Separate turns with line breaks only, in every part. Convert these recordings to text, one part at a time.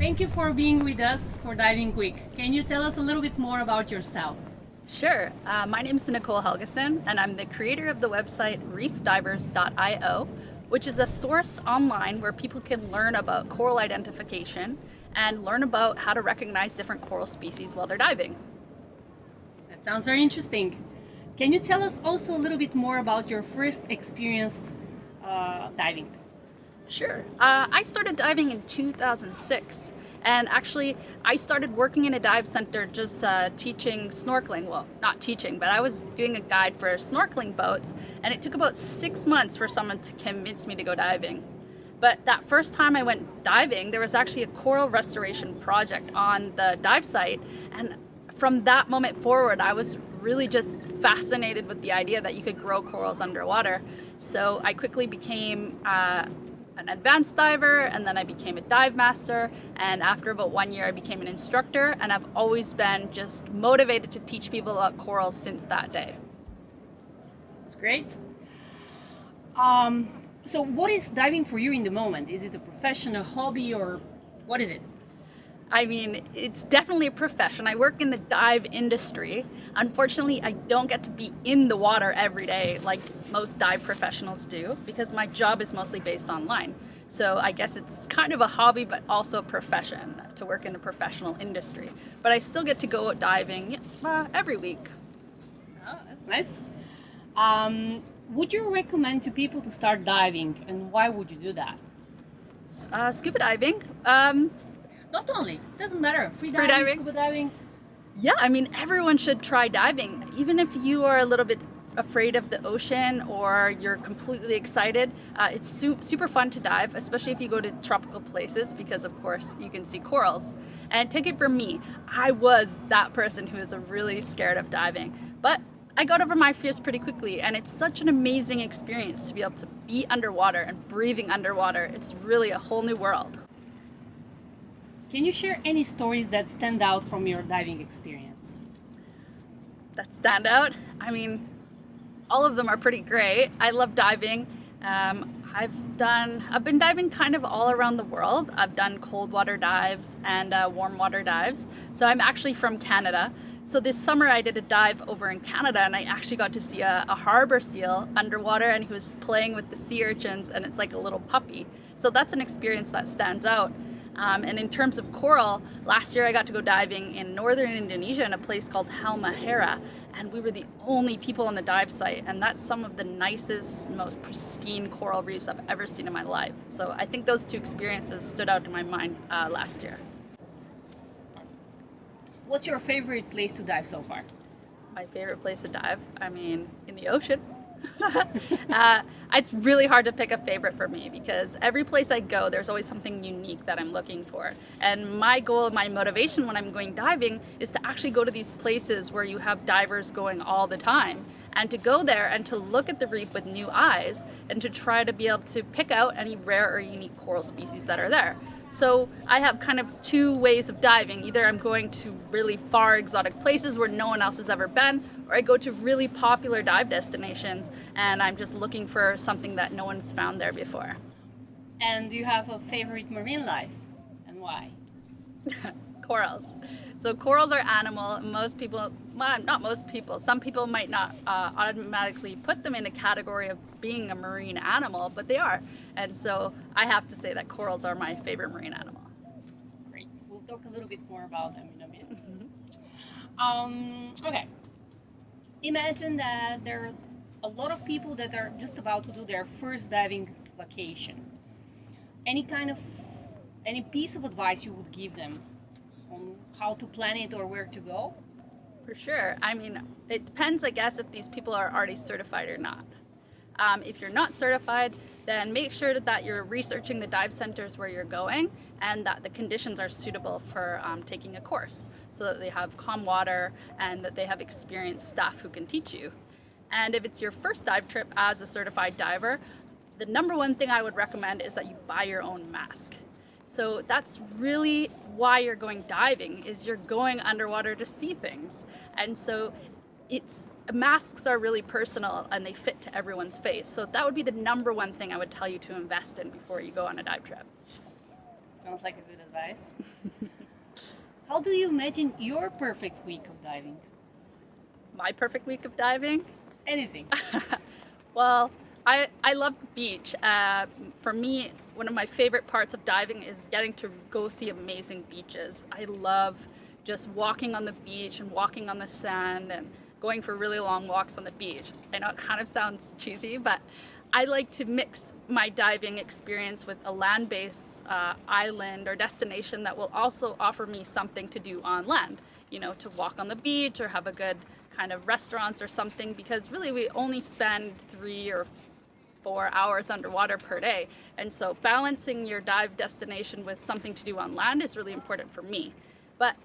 Thank you for being with us for Diving Week. Can you tell us a little bit more about yourself?
Sure. My name is Nicole Helgason, and I'm the creator of the website reefdivers.io, which is a source online where people can learn about coral identification and learn about how to recognize different coral species while they're diving.
That sounds very interesting. Can you tell us also a little bit more about your first experience diving?
Sure. I started diving in 2006. And actually, I started working in a dive center just teaching snorkeling. Well, not teaching, but I was doing a guide for snorkeling boats. And it took about 6 months for someone to convince me to go diving. But that first time I went diving, there was actually a coral restoration project on the dive site. And from that moment forward, I was really just fascinated with the idea that you could grow corals underwater. So I quickly became an advanced diver, and then I became a dive master, and after about 1 year I became an instructor, and I've always been just motivated to teach people about corals since that day.
That's great. So what is diving for you in the moment? Is it a profession, a hobby, or what is it?
I mean, it's definitely a profession. I work in the dive industry. Unfortunately, I don't get to be in the water every day like most dive professionals do because my job is mostly based online. So I guess it's kind of a hobby, but also a profession to work in the professional industry. But I still get to go out diving every week.
Oh, that's nice. Would you recommend to people to start diving, and why would you do that?
Scuba diving.
Not only, doesn't matter. Free
Free
diving,
diving?
scuba diving.
Yeah, I mean, everyone should try diving. Even if you are a little bit afraid of the ocean or you're completely excited, it's super fun to dive, especially if you go to tropical places because, of course, you can see corals. And take it from me, I was that person who was really scared of diving. But I got over my fears pretty quickly, and it's such an amazing experience to be able to be underwater and breathing underwater. It's really a whole new world.
Can you share any stories that stand out from your diving experience?
That stand out? I mean, all of them are pretty great. I love diving. I've been diving kind of all around the world. I've done cold water dives and warm water dives. So I'm actually from Canada. So this summer I did a dive over in Canada, and I actually got to see a harbor seal underwater, and he was playing with the sea urchins, and it's like a little puppy. So that's an experience that stands out. And in terms of coral, last year I got to go diving in northern Indonesia in a place called Halmahera, and we were the only people on the dive site, and that's some of the nicest, most pristine coral reefs I've ever seen in my life. So I think those two experiences stood out in my mind last year.
What's your favorite place to dive so far?
My favorite place to dive, I mean, in the ocean. It's really hard to pick a favorite for me because every place I go, there's always something unique that I'm looking for. And my goal, my motivation when I'm going diving is to actually go to these places where you have divers going all the time, and to go there and to look at the reef with new eyes and to try to be able to pick out any rare or unique coral species that are there. So I have kind of two ways of diving. Either I'm going to really far exotic places where no one else has ever been, or I go to really popular dive destinations and I'm just looking for something that no one's found there before.
And do you have a favorite marine life, and why?
Corals. So corals are animal. Most people, well, not most people, some people might not automatically put them in a category of being a marine animal, but they are. And so I have to say that corals are my favorite marine animal.
Great. We'll talk a little bit more about them in a bit. Okay. Imagine that there are a lot of people that are just about to do their first diving vacation. Any piece of advice you would give them on how to plan it or where to go?
For sure. I mean, it depends, I guess, if these people are already certified or not. If you're not certified, then make sure that you're researching the dive centers where you're going and that the conditions are suitable for taking a course so that they have calm water and that they have experienced staff who can teach you. And if it's your first dive trip as a certified diver, the number one thing I would recommend is that you buy your own mask. So that's really why you're going diving, is you're going underwater to see things. And so masks are really personal and they fit to everyone's face. So that would be the number one thing I would tell you to invest in before you go on a dive trip.
Sounds like a good advice. How do you imagine your perfect week of diving?
My perfect week of diving?
Anything.
Well, I love the beach. For me, one of my favorite parts of diving is getting to go see amazing beaches. I love just walking on the beach and walking on the sand and going for really long walks on the beach. I know it kind of sounds cheesy, but I like to mix my diving experience with a land-based island or destination that will also offer me something to do on land. You know, to walk on the beach or have a good kind of restaurants or something, because really we only spend 3 or 4 hours underwater per day. And so balancing your dive destination with something to do on land is really important for me. But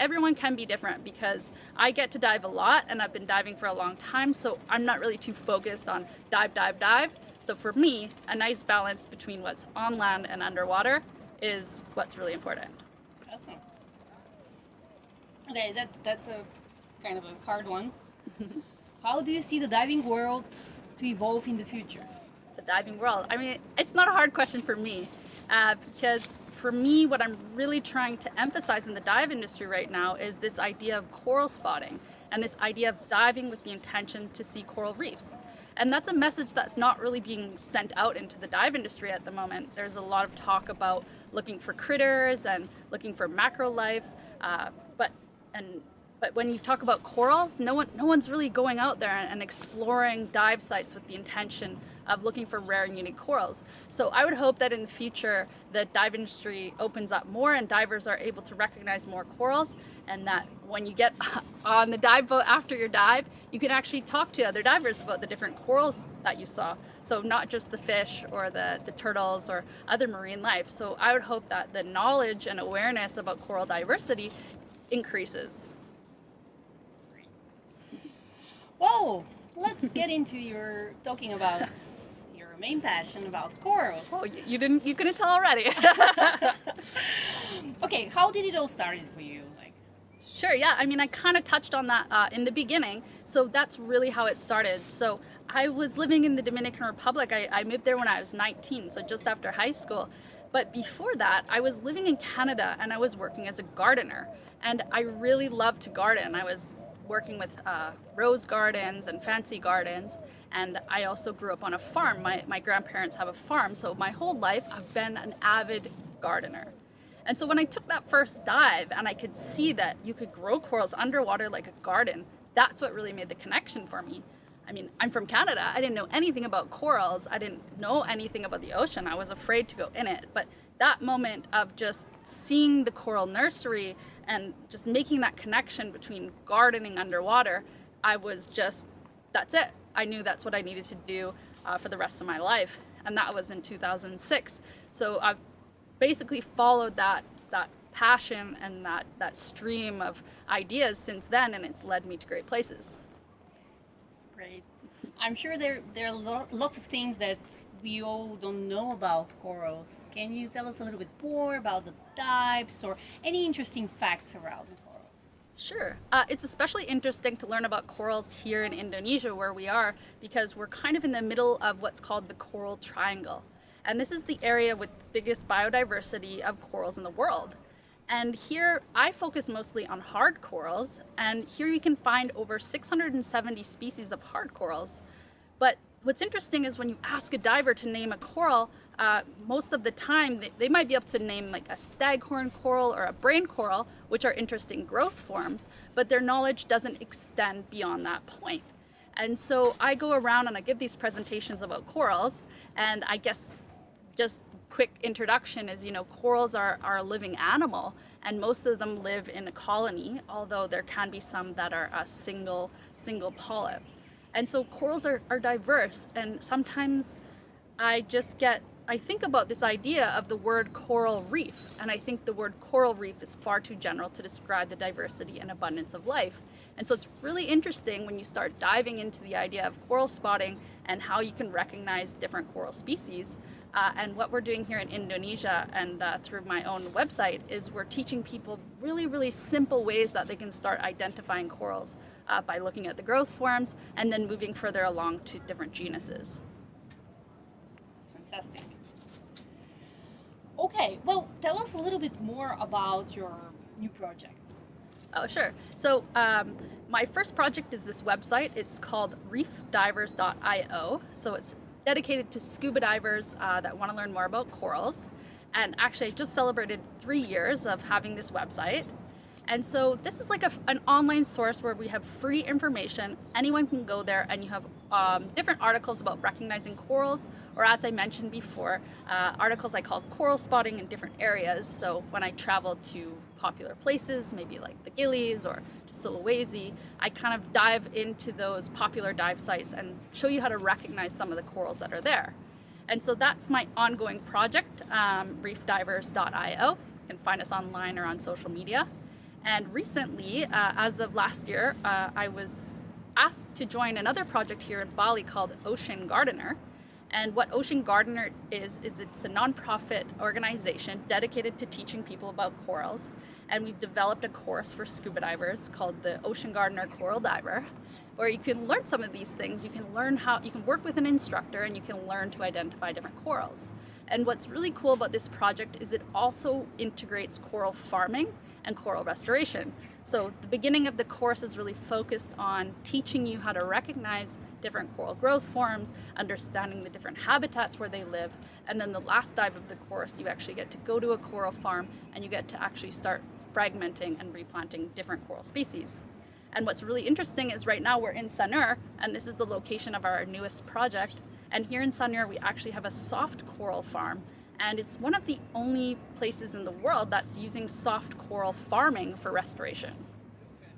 everyone can be different, because I get to dive a lot and I've been diving for a long time, so I'm not really too focused on dive. So for me, a nice balance between what's on land and underwater is what's really important.
Awesome. Okay, that's a kind of a hard one. How do you see the diving world to evolve in the future?
The diving world. I mean, it's not a hard question for me, because for me, what I'm really trying to emphasize in the dive industry right now is this idea of coral spotting and this idea of diving with the intention to see coral reefs. And that's a message that's not really being sent out into the dive industry at the moment. There's a lot of talk about looking for critters and looking for macro life, but when you talk about corals, no one's really going out there and exploring dive sites with the intention of looking for rare and unique corals. So I would hope that in the future the dive industry opens up more and divers are able to recognize more corals, and that when you get on the dive boat after your dive, you can actually talk to other divers about the different corals that you saw. So not just the fish or the turtles or other marine life. So I would hope that the knowledge and awareness about coral diversity increases.
Whoa, let's get into your talking about your main passion about corals.
Oh, you couldn't tell already.
Okay, how did it all started for you?
Sure, yeah. I mean, I kind of touched on that in the beginning. So that's really how it started. So I was living in the Dominican Republic. I moved there when I was 19, so just after high school. But before that, I was living in Canada and I was working as a gardener. And I really loved to garden. I was working with rose gardens and fancy gardens. And I also grew up on a farm. My grandparents have a farm. So my whole life, I've been an avid gardener. And so when I took that first dive and I could see that you could grow corals underwater like a garden, that's what really made the connection for me. I mean, I'm from Canada. I didn't know anything about corals. I didn't know anything about the ocean. I was afraid to go in it. But that moment of just seeing the coral nursery and just making that connection between gardening underwater, that's it. I knew that's what I needed to do for the rest of my life. And that was in 2006. So I've basically followed that passion and that stream of ideas since then, and it's led me to great places.
That's great. I'm sure there are lots of things that we all don't know about corals. Can you tell us a little bit more about the types or any interesting facts around corals?
Sure. It's especially interesting to learn about corals here in Indonesia, where we are, because we're kind of in the middle of what's called the Coral Triangle. And this is the area with the biggest biodiversity of corals in the world. And here I focus mostly on hard corals, and here you can find over 670 species of hard corals. But what's interesting is when you ask a diver to name a coral, most of the time they might be able to name like a staghorn coral or a brain coral, which are interesting growth forms, but their knowledge doesn't extend beyond that point. And so I go around and I give these presentations about corals, and I guess just quick introduction is, corals are a living animal, and most of them live in a colony, although there can be some that are a single polyp. And so corals are diverse, and sometimes I think about this idea of the word coral reef, and I think the word coral reef is far too general to describe the diversity and abundance of life. And so it's really interesting when you start diving into the idea of coral spotting and how you can recognize different coral species. And what we're doing here in Indonesia and through my own website is we're teaching people really, really simple ways that they can start identifying corals by looking at the growth forms and then moving further along to different genuses.
That's fantastic. Okay, well, tell us a little bit more about your new projects.
Oh, sure. So my first project is this website. It's called reefdivers.io. So it's dedicated to scuba divers that want to learn more about corals. And actually, I just celebrated 3 years of having this website. And so this is like an online source where we have free information. Anyone can go there, and you have different articles about recognizing corals, or as I mentioned before, articles I call coral spotting in different areas. So when I travel to popular places, maybe like the Gillies or to Sulawesi, I kind of dive into those popular dive sites and show you how to recognize some of the corals that are there. And so that's my ongoing project, reefdivers.io. You can find us online or on social media. And recently, as of last year, I was asked to join another project here in Bali called Ocean Gardener. And what Ocean Gardener is it's a nonprofit organization dedicated to teaching people about corals. And we've developed a course for scuba divers called the Ocean Gardener Coral Diver, where you can learn some of these things. You can learn how you can work with an instructor, and you can learn to identify different corals. And what's really cool about this project is it also integrates coral farming and coral restoration. So the beginning of the course is really focused on teaching you how to recognize different coral growth forms, understanding the different habitats where they live, and then the last dive of the course, you actually get to go to a coral farm and you get to actually start fragmenting and replanting different coral species. And what's really interesting is right now we're in Sanur, and this is the location of our newest project. And here in Sanur, we actually have a soft coral farm. And it's one of the only places in the world that's using soft coral farming for restoration.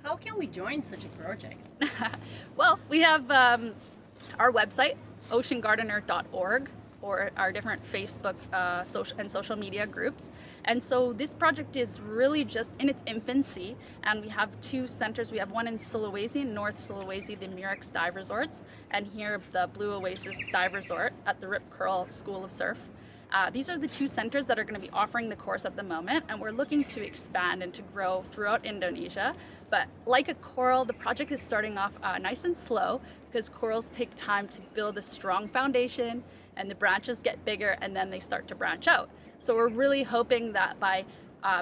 How can we join such a project?
Well, we have our website, oceangardener.org, or our different Facebook and social media groups. And so this project is really just in its infancy, and we have 2 centers. We have one in Sulawesi, North Sulawesi, the Murex Dive Resorts, and here the Blue Oasis Dive Resort at the Rip Curl School of Surf. These are the 2 centers that are going to be offering the course at the moment, and we're looking to expand and to grow throughout Indonesia. But like a coral, the project is starting off nice and slow, because corals take time to build a strong foundation, and the branches get bigger, and then they start to branch out. So we're really hoping that by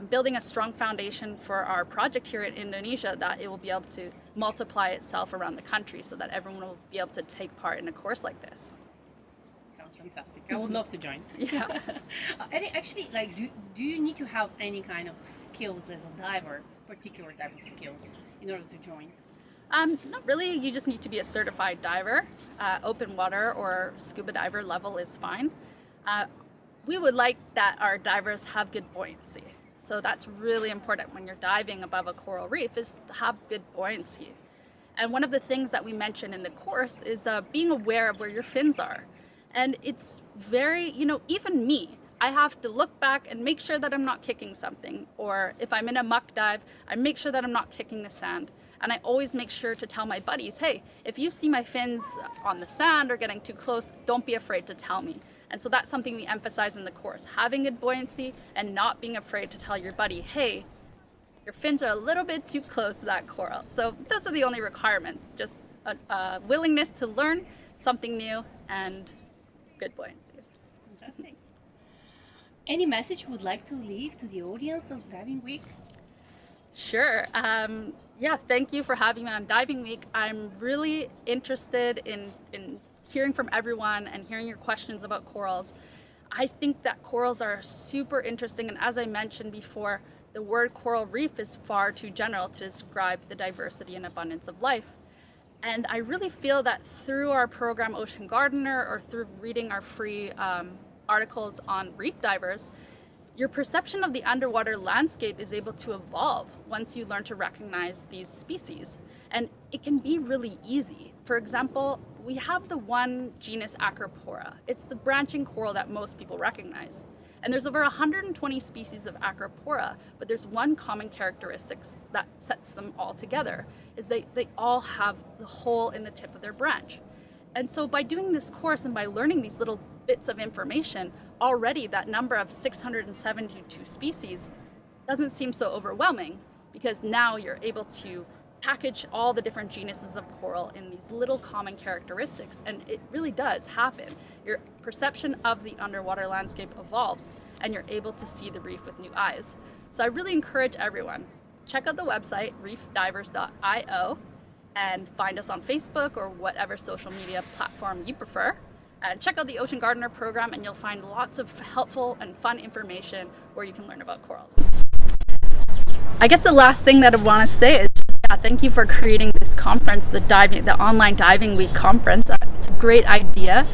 building a strong foundation for our project here in Indonesia, that it will be able to multiply itself around the country so that everyone will be able to take part in a course like this.
Sounds fantastic. I would love to join.
Yeah.
And actually, like, do you need to have any kind of skills as a diver, particular type of skills, in order to join?
Not really. You just need to be a certified diver. Open water or scuba diver level is fine. We would like that our divers have good buoyancy. So that's really important when you're diving above a coral reef, is to have good buoyancy. And one of the things that we mention in the course is being aware of where your fins are. And it's very, even me, I have to look back and make sure that I'm not kicking something. Or if I'm in a muck dive, I make sure that I'm not kicking the sand. And I always make sure to tell my buddies, hey, if you see my fins on the sand or getting too close, don't be afraid to tell me. And so that's something we emphasize in the course, having good buoyancy and not being afraid to tell your buddy, hey, your fins are a little bit too close to that coral. So those are the only requirements, just a willingness to learn something new and good buoyancy.
Fantastic. Any message you would like to leave to the audience of Diving Week?
Sure. Yeah, thank you for having me on Diving Week. I'm really interested in hearing from everyone and hearing your questions about corals. I think that corals are super interesting, and as I mentioned before, the word coral reef is far too general to describe the diversity and abundance of life. And I really feel that through our program Ocean Gardener, or through reading our free articles on reef divers, your perception of the underwater landscape is able to evolve once you learn to recognize these species. And it can be really easy. For example, we have the one genus Acropora. It's the branching coral that most people recognize. And there's over 120 species of Acropora, but there's one common characteristic that sets them all together, is they all have the hole in the tip of their branch. And so by doing this course and by learning these little bits of information, already that number of 672 species doesn't seem so overwhelming, because now you're able to package all the different genuses of coral in these little common characteristics, and it really does happen. Your perception of the underwater landscape evolves. and you're able to see the reef with new eyes. So I really encourage everyone, check out the website reefdivers.io and find us on Facebook or whatever social media platform you prefer. And check out the Ocean Gardener program, and you'll find lots of helpful and fun information where you can learn about corals. I guess the last thing that I want to say is just, thank you for creating this conference, the online diving week conference. It's a great idea.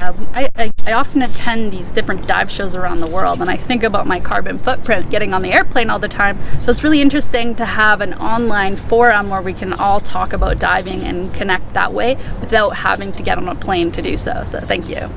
I often attend these different dive shows around the world, and I think about my carbon footprint getting on the airplane all the time. So it's really interesting to have an online forum where we can all talk about diving and connect that way without having to get on a plane to do so. So thank you.